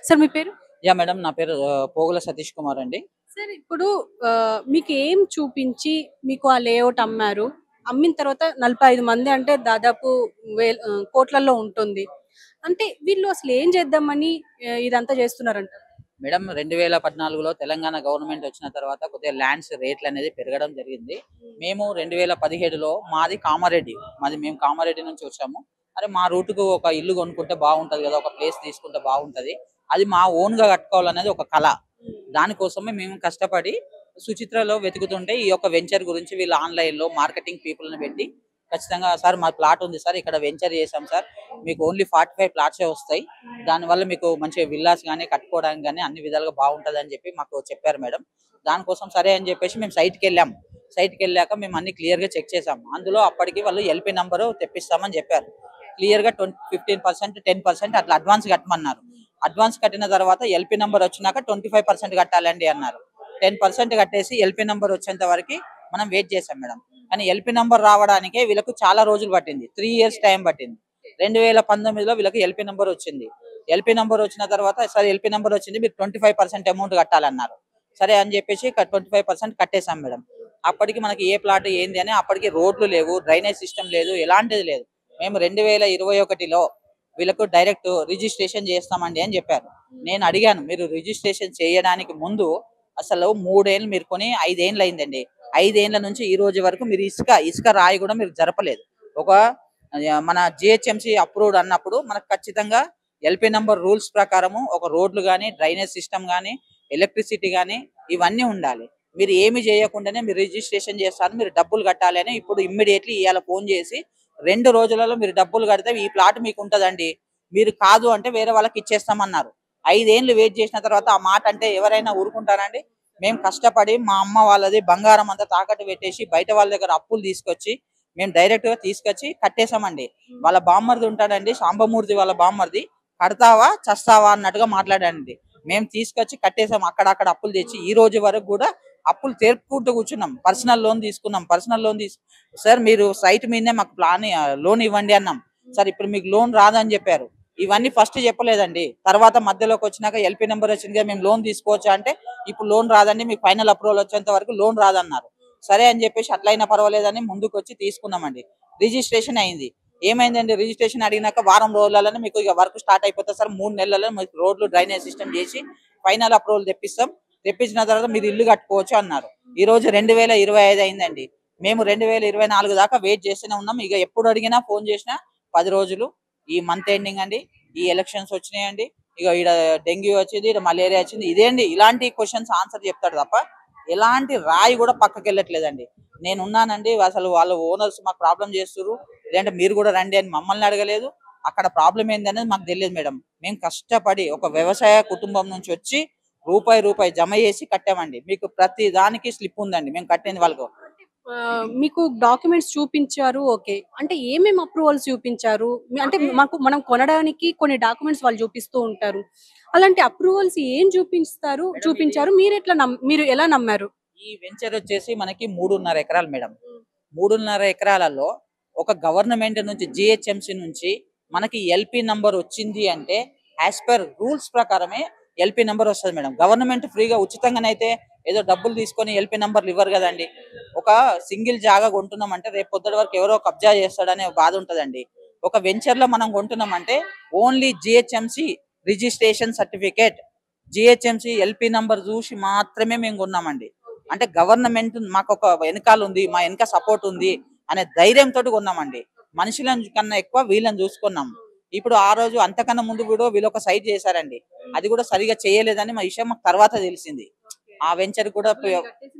Sir మీ పేరు? Madam నా పేరు పోగుల సతీష్ కుమార్ అండి. సార్ ఇప్పుడు మీకు ఏం చూపించి మీకు ఆ లేఅవుట్ అమ్మారు? అమ్మిన తర్వాత 45 మంది అంటే దాదాపు కోట్లల్లో ఉంటుంది. అంటే వీళ్ళు అసలు ఏం చేద్దామని ఇదంతా చేస్తున్నారంటారు? మేడం 2014లో తెలంగాణ గవర్నమెంట్ వచ్చిన తర్వాత కొద్దిగా ల్యాండ్స్ రేట్లు అనేది పెరగడం జరిగింది. మేము 2017లో మేము కామారెడ్డి నుంచి వచ్చాము. అరే మా రూట్‌కు ఒక ఇల్లు కొనుక్కుంటే బాగుంటది కదా! ఒక ప్లేస్ తీసుకుంటే బాగుంటది. అది మా ఓన్‌గా కట్టుకోవాలనేది ఒక కల. దానికోసమే మేము కష్టపడి సుచిత్రలో వెతుకుతుంటే ఈ యొక్క వెంచర్ గురించి వీళ్ళు ఆన్‌లైన్‌లో మార్కెటింగ్ పీపుల్‌ని పెట్టి ఖచ్చితంగా సార్ మా ప్లాట్ ఉంది సార్, ఇక్కడ వెంచర్ చేసాం సార్. మీకు ఓన్లీ 45 ప్లాట్సే వస్తాయి. దానివల్ల మీకు మంచిగా విల్లాస్ గాని కట్టుకోవడానికి గాని అన్ని విధాలుగా బాగుంటదని చెప్పి మాకు చెప్పారు మేడం. దానికోసం సరే అని చెప్పేసి మేము సైట్‌కెళ్ళాం. సైట్‌కెళ్ళాక మేము అన్ని క్లియర్‌గా చెక్ చేసాం. అందులో అప్పటికి వాళ్ళు ఎల్‌పీ నంబరు తెప్పిస్తామని చెప్పారు. క్లియర్‌గా 15%, 10% అట్లా అడ్వాన్స్ కట్టమన్నారు. అడ్వాన్స్ కట్టిన తర్వాత ఎల్‌పీ నంబర్ వచ్చినాక 25% కట్టాలండి అన్నారు. 10% కట్టేసి ఎల్‌పీ నంబర్ వచ్చేంత వరకు మనం వెయిట్ చేసాం మేడం. కానీ ఎల్‌పీ నంబర్ రావడానికే వీళ్ళకు చాలా రోజులు పట్టింది. 3 ఇయర్స్ టైం పట్టింది. 2019లో వీళ్ళకి ఎల్‌పీ నంబర్ వచ్చింది. ఎల్‌పీ నంబర్ వచ్చిన తర్వాత సరే ఎల్‌పీ నంబర్ వచ్చింది, మీరు 25% అమౌంట్ కట్టాలన్నారు. సరే అని చెప్పేసి 25% కట్టేసాం మేడం. అప్పటికి మనకి ఏ ప్లాట్ ఏంది అని అప్పటికి రోడ్లు లేవు, డ్రైనేజ్ సిస్టమ్ లేదు, ఎలాంటిది లేదు. మేము 2021లో వీళ్ళకు డైరెక్ట్ రిజిస్ట్రేషన్ చేస్తామండి అని చెప్పారు. నేను అడిగాను, మీరు రిజిస్ట్రేషన్ చేయడానికి ముందు అసలు 3 ఏళ్ళు మీరు కొని 5 ఏళ్ళు అయిందండి. 5 ఏళ్ల నుంచి ఈ రోజు వరకు మీరు ఇసుక రాయి కూడా మీరు జరపలేదు. ఒక మన జిహెచ్ఎంసి అప్రూవ్డ్ అన్నప్పుడు మనకు ఖచ్చితంగా ఎల్‌పీ నంబర్ రూల్స్ ప్రకారము ఒక రోడ్లు గాని, డ్రైనేజ్ సిస్టమ్ గాని, ఎలక్ట్రిసిటీ గాని ఇవన్నీ ఉండాలి. మీరు ఏమి చేయకుండానే మీరు రిజిస్ట్రేషన్ చేస్తారు, మీరు డబ్బులు కట్టాలి అని ఇప్పుడు ఇమ్మీడియేట్‌లీ ఇయాల ఫోన్ చేసి 2 రోజులలో మీరు డబ్బులు కడితే ఈ ప్లాట్ మీకు ఉంటదండి. మీరు కాదు అంటే వేరే వాళ్ళకి ఇచ్చేస్తామన్నారు. 5 ఏళ్ళు వెయిట్ చేసిన తర్వాత ఆ మాట అంటే ఎవరైనా ఊరుకుంటారండి? మేము కష్టపడి మా అమ్మ వాళ్ళది బంగారం అంతా తాకట్టు పెట్టేసి బయట వాళ్ళ దగ్గర అప్పులు తీసుకొచ్చి మేము డైరెక్ట్‌గా తీసుకొచ్చి కట్టేసామండి. వాళ్ళ బామ్మర్ది ఉంటాడండి, సాంబమూర్తి వాళ్ళ బామ్మర్ది. కడతావా? చస్తావా? అన్నట్టుగా మాట్లాడాడండి. మేము తీసుకొచ్చి కట్టేసాం. అక్కడక్కడ అప్పులు తెచ్చి ఈ రోజు వరకు కూడా అప్పులు తీర్పుకుంటూ కూర్చున్నాం. పర్సనల్ లోన్ తీసుకున్నాం. పర్సనల్ లోన్ సార్ మీరు సైట్ మీదనే మాకు లోన్ ఇవ్వండి అన్నాం. సార్ ఇప్పుడు మీకు లోన్ రాదని చెప్పారు. ఇవన్నీ ఫస్ట్ చెప్పలేదండి. తర్వాత మధ్యలోకి వచ్చినాక ఎల్‌పీ నంబర్ వచ్చిందిగా మేము లోన్ తీసుకోవచ్చా అంటే ఇప్పుడు లోన్ రాదండి, మీకు ఫైనల్ అప్రూవల్ వచ్చేంత వరకు లోన్ రాదన్నారు. సరే అని చెప్పేసి అట్లయినా పర్వాలేదని ముందుకొచ్చి తీసుకున్నామండి. రిజిస్ట్రేషన్ అయింది. ఏమైందండి, రిజిస్ట్రేషన్ అడిగినాక వారం రోజులలోనే మీకు ఇక వర్క్ స్టార్ట్ అయిపోతుంది సార్, 3 నెలల్లో మీకు రోడ్లు డ్రైనేజ్ సిస్టమ్ చేసి ఫైనల్ అప్రూవల్ తెప్పిస్తాం, తెప్పించిన తర్వాత మీరు ఇల్లు కట్టుకోవచ్చు అన్నారు. ఈ రోజు 2025 అయిందండి. మేము 2024 దాకా వెయిట్ చేస్తూనే ఉన్నాం. ఇక ఎప్పుడు అడిగినా ఫోన్ చేసినా 10 రోజులు. ఈ మంత్ ఎండింగ్ అండి, ఈ ఎలక్షన్స్ వచ్చినాయండి, ఇక ఈడ డెంగ్యూ వచ్చింది, ఈడ మలేరియా వచ్చింది, ఇదేంటి ఇలాంటి క్వశ్చన్స్ ఆన్సర్ చెప్తాడు తప్ప ఎలాంటి రాయి కూడా పక్కకి వెళ్ళట్లేదండి. నేను ఉన్నానండి, అసలు వాళ్ళ ఓనర్స్ మాకు ప్రాబ్లం చేస్తున్నారు, లేదంటే మీరు కూడా రండి అని మమ్మల్ని అడగలేదు. అక్కడ ప్రాబ్లం ఏంది అనేది మాకు తెలియదు మేడం. మేము కష్టపడి ఒక వ్యవసాయ కుటుంబం నుంచి వచ్చి రూపాయి రూపాయి జమ చేసి కట్టామండి. మీకు ప్రతి దానికి స్లిప్ ఉందండి మేము కట్టింది వాళ్ళకు. మీకు డాక్యుమెంట్స్ చూపించారు. ఓకే. అంటే ఏమేమి అప్రూవల్స్ చూపించారు? అంటే మనం కొనడానికి కొన్ని డాక్యుమెంట్స్ వాళ్ళు చూపిస్తూ ఉంటారు. అలాంటి అప్రూవల్స్ ఏం చూపించారు? మీరు ఎలా నమ్మారు? ఈ వెంచర్ వచ్చేసి మనకి 3.5 ఎకరాలు మేడం. 3.5 ఎకరాలలో ఒక గవర్నమెంట్ నుంచి జిహెచ్ఎంసి నుంచి మనకి ఎల్‌పీ నంబర్ వచ్చింది అంటే యాజ్ పర్ రూల్స్ ప్రకారమే ఎల్‌పీ నంబర్ వస్తది మేడం. గవర్నమెంట్ ఫ్రీగా ఉచితంగానైతే ఏదో డబ్బులు తీసుకొని ఎల్‌పీ నంబర్లు ఇవ్వరు కదండి. ఒక సింగిల్ జాగా కొంటున్నామంటే రేపు పొద్దుటి వరకు ఎవరో కబ్జా చేస్తాడనే బాధ ఉంటదండి. ఒక వెంచర్ లో మనం కొంటున్నామంటే only GHMC registration certificate, GHMC LP number చూసి మాత్రమే మేము కొన్నామండి. అంటే గవర్నమెంట్ మాకు ఒక వెనకాల ఉంది, మా వెనక సపోర్ట్ ఉంది అనే ధైర్యంతో కొన్నామండి. మనుషులను కన్నా ఎక్కువ వీళ్ళని చూసుకున్నాం. ఇప్పుడు ఆ రోజు అంతకన్నా ముందు కూడా వీళ్ళు ఒక సైట్ చేశారండి. అది కూడా సరిగా చేయలేదని మా విషయం మాకు తర్వాత తెలిసింది. ఆ వెంచర్ కూడా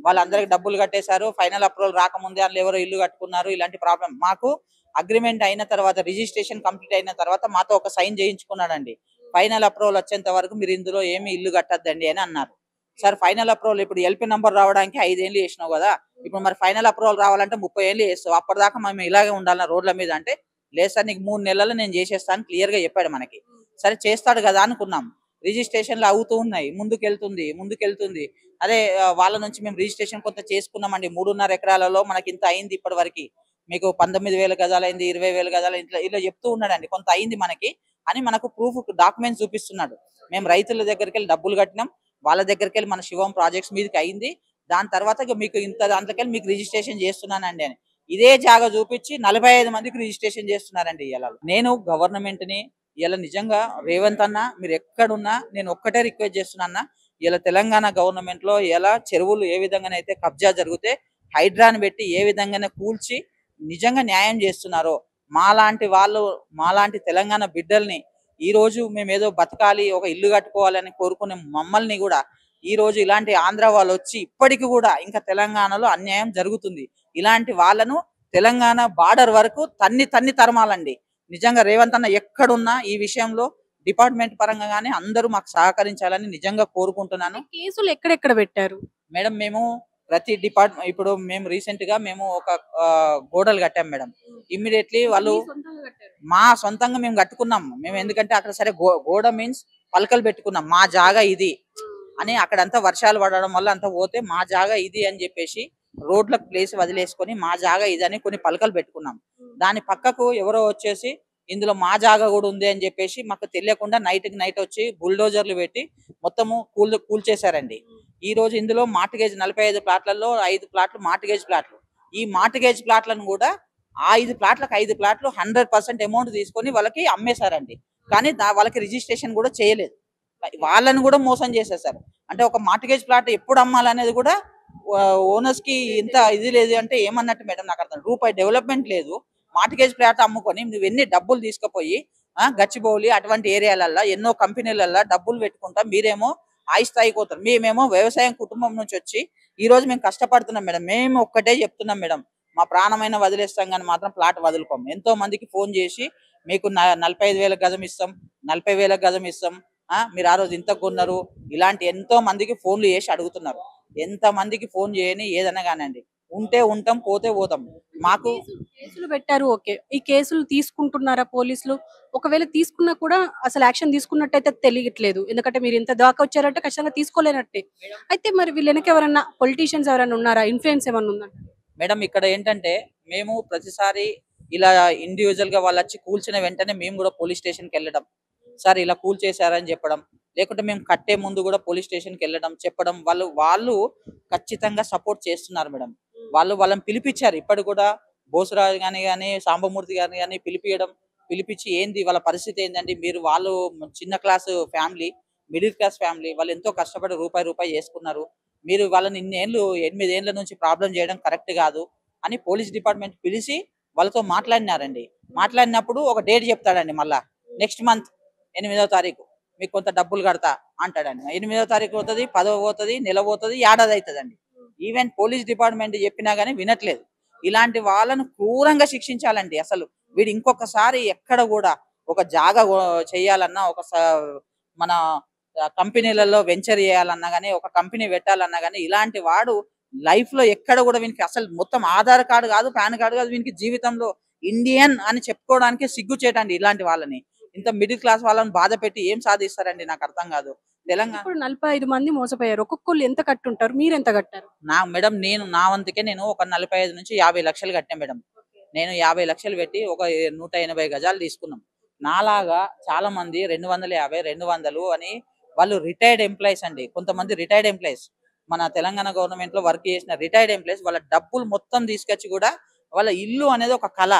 వాళ్ళందరికి డబ్బులు కట్టేశారు. ఫైనల్ అప్రూవల్ రాకముందే వాళ్ళు ఎవరో ఇల్లు కట్టుకున్నారు. ఇలాంటి ప్రాబ్లం మాకు అగ్రిమెంట్ అయిన తర్వాత, రిజిస్ట్రేషన్ కంప్లీట్ అయిన తర్వాత మాతో ఒక సైన్ చేయించుకున్నాడండి. ఫైనల్ అప్రూవల్ వచ్చేంత వరకు మీరు ఇందులో ఏమి ఇల్లు కట్టద్దండి అని అన్నారు. సార్ ఫైనల్ అప్రూవల్ ఇప్పుడు ఎల్‌పీ నంబర్ రావడానికి 5 ఏళ్ళు చేసినావు కదా, ఇప్పుడు మరి ఫైనల్ అప్రూవల్ రావాలంటే 30 ఏళ్ళు చేస్తావు, అప్పటిదాకా మేము ఇలాగే ఉండాలన్న రోడ్ల మీద అంటే లేదు సార్ నీకు 3 నెలల్లో నేను చేసేస్తాను క్లియర్ గా చెప్పాడు మనకి. సరే చేస్తాడు కదా అనుకున్నాం. రిజిస్ట్రేషన్లు అవుతూ ఉన్నాయి, ముందుకెళ్తుంది. అదే వాళ్ళ నుంచి మేము రిజిస్ట్రేషన్ కొంత చేసుకున్నామండి. 3.5 ఎకరాలలో మనకి ఇంత అయింది ఇప్పటి వరకు, మీకు 19,000 గజాలైంది, 20,000 గజాలు ఇట్లా ఇలా చెప్తూ ఉన్నాడండి. కొంత అయింది మనకి. అని మనకు ప్రూఫ్ డాక్యుమెంట్స్ చూపిస్తున్నాడు. మేము రైతుల దగ్గరికి వెళ్ళి డబ్బులు కట్టినాం, వాళ్ళ దగ్గరికి వెళ్ళి మన శివం ప్రాజెక్ట్స్ మీదకి అయింది, దాని తర్వాత ఇక మీకు ఇంత దాంట్లోకి మీకు రిజిస్ట్రేషన్ చేస్తున్నానండి అని ఇదే జాగా చూపించి 45 మందికి రిజిస్ట్రేషన్ చేస్తున్నారండి. ఇలా నేను గవర్నమెంట్ ని ఇలా నిజంగా రేవంత్ అన్న మీరు ఎక్కడున్నా నేను ఒక్కటే రిక్వెస్ట్ చేస్తున్నా, ఇలా తెలంగాణ గవర్నమెంట్ లో ఎలా చెరువులు ఏ విధంగానైతే కబ్జా జరిగితే హైడ్రాని పెట్టి ఏ విధంగానే కూల్చి నిజంగా న్యాయం చేస్తున్నారో మాలాంటి తెలంగాణ బిడ్డల్ని ఈ రోజు మేము ఏదో బతకాలి, ఒక ఇల్లు కట్టుకోవాలని కోరుకునే మమ్మల్ని కూడా ఈ రోజు ఇలాంటి ఆంధ్ర వాళ్ళు వచ్చి ఇప్పటికి కూడా ఇంకా తెలంగాణలో అన్యాయం జరుగుతుంది. ఇలాంటి వాళ్ళను తెలంగాణ బార్డర్ వరకు తన్ని తరమాలండి. నిజంగా రేవంత్ అన్న ఎక్కడున్నా ఈ విషయంలో డిపార్ట్మెంట్ పరంగా గానీ అందరూ మాకు సహకరించాలని నిజంగా కోరుకుంటున్నాను. కేసులు ఎక్కడెక్కడ పెట్టారు మేడం మేము ప్రతి ఇప్పుడు మేము రీసెంట్ గా మేము ఒక గోడలు కట్టాం మేడం. ఇమ్మీడియట్లీ వాళ్ళు మా సొంతంగా మేము కట్టుకున్నాం. మేము ఎందుకంటే అక్కడ సరే గోడ మీన్స్ పలకలు పెట్టుకున్నాం, మా జాగా ఇది అని. అక్కడంతా వర్షాలు పడడం వల్ల అంతా పోతే మా జాగా ఇది అని చెప్పేసి రోడ్లకు ప్లేస్ వదిలేసుకొని మా జాగా ఇది అని కొన్ని పలకలు పెట్టుకున్నాం. దాని పక్కకు ఎవరో వచ్చేసి ఇందులో మా జాగా కూడా ఉంది అని చెప్పేసి మాకు తెలియకుండా నైట్ వచ్చి బుల్డోజర్లు పెట్టి మొత్తము కూల్చేశారండి. ఈ రోజు ఇందులో మార్టిగేజ్ 45 ప్లాట్లలో 5 ప్లాట్లు మార్టిగేజ్ ప్లాట్లు. ఈ మార్టిగేజ్ ప్లాట్లను కూడా ఆ 5 ప్లాట్లకు 5 ప్లాట్లు 100% అమౌంట్ తీసుకొని వాళ్ళకి అమ్మేశారండి. కానీ వాళ్ళకి రిజిస్ట్రేషన్ కూడా చేయలేదు. వాళ్ళని కూడా మోసం చేసేసారు. అంటే ఒక మార్టిగేజ్ ప్లాట్ ఎప్పుడు అమ్మాలనేది కూడా ఓనర్స్ కి ఇంత ఇది లేదు అంటే ఏమన్నట్టు మేడం నాకు అర్థం. రూపాయి డెవలప్మెంట్ లేదు. మార్టిగేజ్ ప్లాట్ అమ్ముకొని నువ్వు ఎన్ని డబ్బులు తీసుకుపోయి గచ్చిబౌలి అటువంటి ఏరియాలల్లో ఎన్నో కంపెనీలల్లో డబ్బులు పెట్టుకుంటా మీరేమో హై స్థాయికి పోతారు. మేమేమో వ్యవసాయం కుటుంబం నుంచి వచ్చి ఈ రోజు మేము కష్టపడుతున్నాం మేడం. మేము ఒక్కటే చెప్తున్నాం మేడం, మా ప్రాణమైన వదిలేస్తాం కానీ మాత్రం ప్లాట్ వదులుకోం. ఎంతో మందికి ఫోన్ చేసి మీకు 45,000 గజం ఇస్తాం, 40,000 గజం ఇస్తాం, మీరు ఆ రోజు ఇంత కొన్నారు, ఇలాంటి ఎంతో మందికి ఫోన్లు చేసి అడుగుతున్నారు. ఎంత మందికి ఫోన్ చేయని ఏదైనా కానండి, ఉంటే ఉంటాం పోతే పోతాం. మాకు కేసులు పెట్టారు, ఓకే. ఈ కేసులు తీసుకుంటున్నారా పోలీసులు? ఒకవేళ తీసుకున్నా కూడా అసలు యాక్షన్ తీసుకున్నట్టయితే తెలియట్లేదు. ఎందుకంటే మీరు ఇంత దాకా వచ్చారంటే ఖచ్చితంగా తీసుకోలేనట్టే. అయితే మరి వీళ్ళు వెనక ఎవరన్నా పొలిటీషియన్స్ ఎవరైనా ఉన్నారా? ఇన్ఫ్లుయెన్స్ ఏమన్నా ఉందా మేడం? ఇక్కడ ఏంటంటే మేము ప్రతిసారి ఇలా ఇండివిజువల్ గా వాళ్ళు వచ్చి కూల్చిన వెంటనే మేము కూడా పోలీస్ స్టేషన్కి వెళ్ళడం, సార్ ఇలా కూల్ చేశారని చెప్పడం, లేకుంటే మేము కట్టే ముందు కూడా పోలీస్ స్టేషన్కి వెళ్ళడం చెప్పడం. వాళ్ళు ఖచ్చితంగా సపోర్ట్ చేస్తున్నారు మేడం. వాళ్ళని పిలిపించారు. ఇప్పటి కూడా బోసరాజు కానీ సాంబమూర్తి గారిని కానీ పిలిపించి ఏంది వాళ్ళ పరిస్థితి ఏంటంటే, వాళ్ళు చిన్న class family, middle class family, వాళ్ళు ఎంతో కష్టపడి రూపాయి చేసుకున్నారు. మీరు వాళ్ళని 8 ఏళ్ల నుంచి ప్రాబ్లం చేయడం కరెక్ట్ కాదు అని పోలీస్ డిపార్ట్మెంట్ పిలిచి వాళ్ళతో మాట్లాడినారండి. మాట్లాడినప్పుడు ఒక డేట్ చెప్తాడండి, మళ్ళా నెక్స్ట్ మంత్ 8వ తారీఖు మీకు కొంత డబ్బులు కడతా అంటాడండి. 8వ తారీఖు పోతుంది, 10వ పోతుంది, నెల పోతుంది, ఏడాది అవుతుందండి. ఈవెన్ పోలీస్ డిపార్ట్మెంట్ చెప్పినా గానీ వినట్లేదు. ఇలాంటి వాళ్ళను క్రూరంగా శిక్షించాలండి. అసలు వీడు ఇంకొకసారి ఎక్కడ కూడా ఒక జాగా చేయాలన్నా, మన కంపెనీలలో వెంచర్ చేయాలన్నా గానీ, ఒక కంపెనీ పెట్టాలన్నా గానీ, ఇలాంటి వాడు లైఫ్ లో ఎక్కడ కూడా వీనికి అసలు మొత్తం ఆధార్ కార్డు కాదు, పాన్ కార్డు కాదు, వీనికి జీవితంలో ఇండియన్ అని చెప్పుకోవడానికి సిగ్గుచేటండి. ఇలాంటి వాళ్ళని, ఇంత మిడిల్ క్లాస్ వాళ్ళని బాధ పెట్టి ఏం సాధిస్తారండి? నాకు అర్థం కాదు. తెలంగాణ ఇప్పుడు 45 మంది మోసపోయారు. ఒక్కొక్కళ్ళు ఎంత కట్టుంటారు? మీరు ఎంత కట్టారు? మేడం నా వంతుకే నేను ఒక 45 నుంచి 50 లక్షలు కట్టాను మేడం. నేను 50 లక్షలు పెట్టి ఒక 180 గజాలు తీసుకున్నాం. నాలాగా చాలా మంది 250, 200 అని వాళ్ళు రిటైర్డ్ ఎంప్లాయీస్ అండి. కొంతమంది రిటైర్డ్ ఎంప్లాయీస్, మన తెలంగాణ గవర్నమెంట్ లో వర్క్ చేసిన రిటైర్డ్ ఎంప్లాయీస్, వాళ్ళ డబ్బులు మొత్తం తీసుకొచ్చి కూడా వాళ్ళ ఇల్లు అనేది ఒక కళ,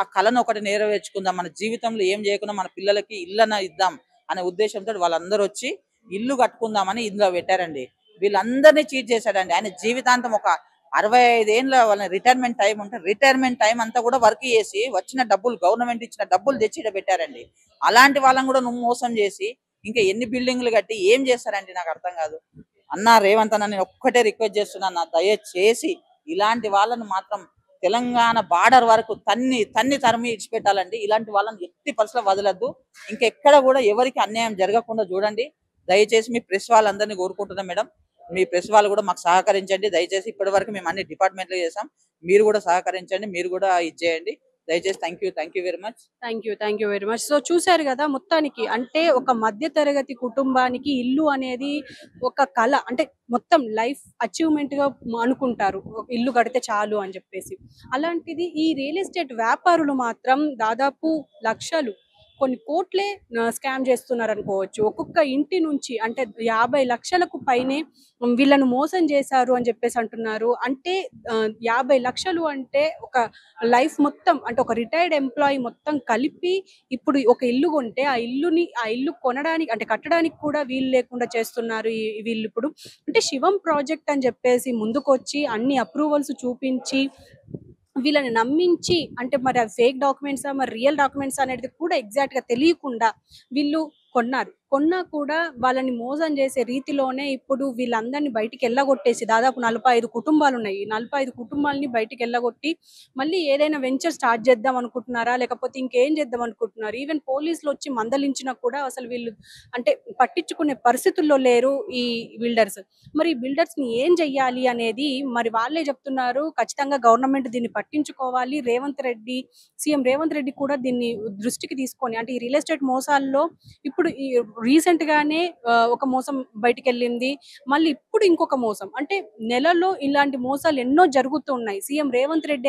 ఆ కళను ఒకటి నెరవేర్చుకుందాం, మన జీవితంలో ఏం చేయకుండా మన పిల్లలకి ఇల్లన ఇద్దాం అనే ఉద్దేశంతో వాళ్ళందరూ వచ్చి ఇల్లు కట్టుకుందామని ఇందులో పెట్టారండి. వీళ్ళందరినీ చీట్ చేశాడండి. ఆయన జీవితాంతం ఒక 65 ఏళ్ళ వాళ్ళ రిటైర్మెంట్ టైం ఉంటే రిటైర్మెంట్ టైం అంతా కూడా వర్క్ చేసి వచ్చిన డబ్బులు, గవర్నమెంట్ ఇచ్చిన డబ్బులు తెచ్చి పెట్టారండి. అలాంటి వాళ్ళని కూడా నువ్వు మోసం చేసి ఇంకా ఎన్ని బిల్డింగ్లు కట్టి ఏం చేస్తారండి? నాకు అర్థం కాదు. అన్న రేవంత్ అన్న, నేను ఒక్కటే రిక్వెస్ట్ చేస్తున్నాను, దయచేసి ఇలాంటి వాళ్ళను మాత్రం తెలంగాణ బార్డర్ వరకు తరిమి ఇచ్చిపెట్టాలండి. ఇలాంటి వాళ్ళని ఎట్టి పరిస్థితుల్లో వదలద్దు. ఇంకెక్కడ కూడా ఎవరికి అన్యాయం జరగకుండా చూడండి. దయచేసి మీ ప్రెస్ వాళ్ళందరినీ కోరుకుంటున్నాం మేడం, మీ ప్రెస్ వాళ్ళు కూడా మాకు సహకరించండి దయచేసి. ఇప్పటి వరకు మేము అన్ని డిపార్ట్మెంట్లు చేసాం, మీరు కూడా సహకరించండి, మీరు కూడా ఇచ్చేయండి దయచేసి. Thank you very much. Thank you very much. So చూశారు కదా, మొత్తానికి అంటే ఒక మధ్య తరగతి కుటుంబానికి ఇల్లు అనేది ఒక కళ, అంటే మొత్తం లైఫ్ అచీవ్మెంట్ గా అనుకుంటారు, ఇల్లు కడితే చాలు అని చెప్పేసి. అలాంటిది ఈ రియల్ ఎస్టేట్ వ్యాపారులు మాత్రం దాదాపు లక్షలు కొన్ని కోట్లే స్కామ్ చేస్తున్నారు అనుకోవచ్చు. ఒక్కొక్క ఇంటి నుంచి అంటే 50 లక్షలకు పైనే వీళ్ళను మోసం చేశారు అని చెప్పేసి అంటున్నారు. అంటే 50 లక్షలు అంటే ఒక లైఫ్ మొత్తం అంటే ఒక రిటైర్డ్ ఎంప్లాయీ మొత్తం కలిపి ఇప్పుడు ఒక ఇల్లు కొంటే ఆ ఇల్లు కొనడానికి అంటే కట్టడానికి కూడా వీలు లేకుండా చేస్తున్నారు వీళ్ళిప్పుడు. అంటే శివం ప్రాజెక్ట్ అని చెప్పేసి ముందుకొచ్చి అన్ని అప్రూవల్స్ చూపించి వీళ్ళని నమ్మించి అంటే మరి అవి ఫేక్ డాక్యుమెంట్సా మరి రియల్ డాక్యుమెంట్స్ అనేది కూడా ఎగ్జాక్ట్ గా తెలియకుండా వీళ్ళు కొన్నారు. కొన్నా కూడా వాళ్ళని మోసం చేసే రీతిలోనే ఇప్పుడు వీళ్ళందరినీ బయటికి ఎల్లగొట్టేసి దాదాపు 45 కుటుంబాలు ఉన్నాయి. ఈ 45 కుటుంబాలని బయటికి ఎల్లగొట్టి మళ్ళీ ఏదైనా వెంచర్ స్టార్ట్ చేద్దాం అనుకుంటున్నారా? లేకపోతే ఇంకేం చేద్దాం అనుకుంటున్నారు? ఈవెన్ పోలీసులు వచ్చి మందలించినా కూడా అసలు వీళ్ళు అంటే పట్టించుకునే పరిస్థితుల్లో లేరు ఈ బిల్డర్స్. మరి ఈ బిల్డర్స్ ని ఏం చెయ్యాలి అనేది మరి వాళ్ళే చెప్తున్నారు. ఖచ్చితంగా గవర్నమెంట్ దీన్ని పట్టించుకోవాలి. సీఎం రేవంత్ రెడ్డి కూడా దీన్ని దృష్టికి తీసుకొని అంటే ఈ రియల్ ఎస్టేట్ మోసాల్లో ఇప్పుడు ఈ రీసెంట్ గానే ఒక మోసం బయటికెళ్ళింది. మళ్ళీ ఇప్పుడు ఇంకొక మోసం. అంటే నెలలో ఇలాంటి మోసాలు ఎన్నో జరుగుతూ ఉన్నాయి. సీఎం రేవంత్ రెడ్డి